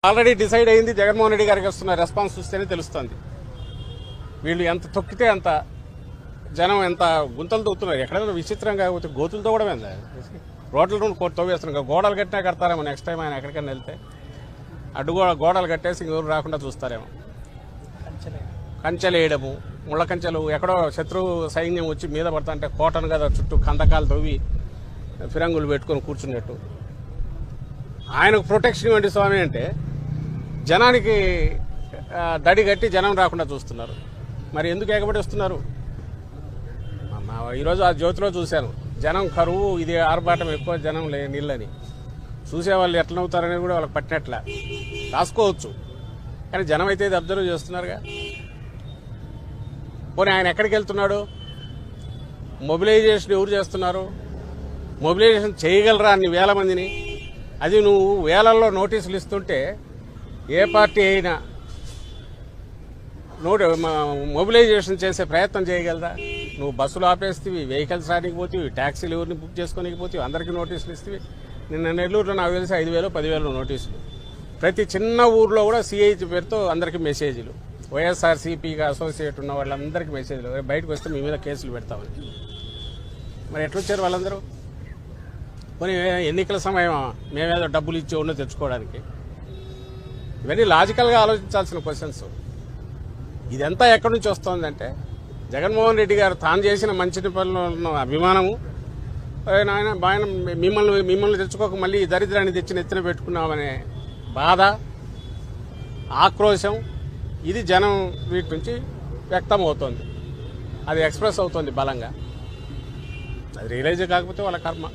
Already decide అయింది. జగన్మోహన్ రెడ్డి గారికి వస్తున్న రెస్పాన్స్ చూస్తేనే తెలుస్తుంది. వీళ్ళు ఎంత తొక్కితే అంత జనం ఎంత గుంతలు తవ్వుతున్నారు. ఎక్కడైనా విచిత్రంగా గోతులతో కూడా ఉంది. రోడ్ల తవ్వేస్తున్నారు. గోడలు కట్టినా కడతారేమో నెక్స్ట్ టైం ఆయన ఎక్కడికైనా వెళ్తే. అడ్డు గోడలు కట్టేసి ఇంకెవరు రాకుండా చూస్తారేమో. కంచెలు వేయడము, ముళ్ళ కంచెలు, ఎక్కడో శత్రువు సైన్యం వచ్చి మీద పడతాంటే కోటను కదా చుట్టూ కందకాలు తవ్వి ఫిరంగులు పెట్టుకొని కూర్చున్నట్టు. ఆయనకు ప్రొటెక్షన్ ఇవ్వండి స్వామి అంటే జనానికి దడి కట్టి జనం రాకుండా చూస్తున్నారు. మరి ఎందుకు ఎగబడి వస్తున్నారు? ఈరోజు ఆ జ్యోతిలో చూశాను, జనం కరువు, ఇది ఆర్భాటం, ఎక్కువ జనం నీళ్ళని. చూసేవాళ్ళు ఎట్లా అవుతారనేది కూడా వాళ్ళకి పట్టినట్ల రాసుకోవచ్చు. కానీ జనం అయితే ఇది అబ్జర్వ్ చేస్తున్నారుగా. పోనీ ఆయన ఎక్కడికి వెళ్తున్నాడు? మొబిలైజేషన్ ఎవరు చేస్తున్నారు? మొబిలైజేషన్ చేయగలరా అన్ని వేల మందిని? అది నువ్వు వేలల్లో నోటీసులు ఇస్తుంటే ఏ పార్టీ అయినా మొబిలైజేషన్ చేసే ప్రయత్నం చేయగలదా? నువ్వు బస్సులు ఆపేస్తేవి, వెహికల్స్ రానికి పోతేవి, ట్యాక్సీలు ఎవరిని బుక్ చేసుకోనికి పోతేవి, అందరికీ నోటీసులు ఇస్తేవి. నిన్న నెల్లూరులో నాకు తెలిసి 5,000 10,000 నోటీసులు. ప్రతి చిన్న ఊర్లో కూడా సిఐజీ పేరుతో అందరికీ మెసేజ్లు. వైఎస్ఆర్సీపీగా అసోసియేట్ ఉన్న వాళ్ళందరికీ మెసేజ్లు, బయటకు వస్తే మీ మీద కేసులు పెడతామని. మరి ఎట్లొచ్చారు వాళ్ళందరూ? కొన్ని ఎన్నికల సమయం మేమేదో డబ్బులు ఇచ్చి ఉన్నో తెచ్చుకోవడానికి. ఇవన్నీ లాజికల్గా ఆలోచించాల్సిన క్వశ్చన్స్. ఇదంతా ఎక్కడి నుంచి వస్తుందంటే జగన్మోహన్ రెడ్డి గారు తాను చేసిన మంచి పనుల్లో ఉన్న అభిమానము, ఆయన మిమ్మల్ని తెచ్చుకోక మళ్ళీ ఈ దరిద్రాన్ని తెచ్చి నెత్తిన పెట్టుకున్నామనే బాధ, ఆక్రోశం, ఇది జనం వీటి నుంచి వ్యక్తం అవుతోంది. అది ఎక్స్ప్రెస్ అవుతోంది బలంగా. అది రియలైజ్ కాకపోతే వాళ్ళ కర్మ.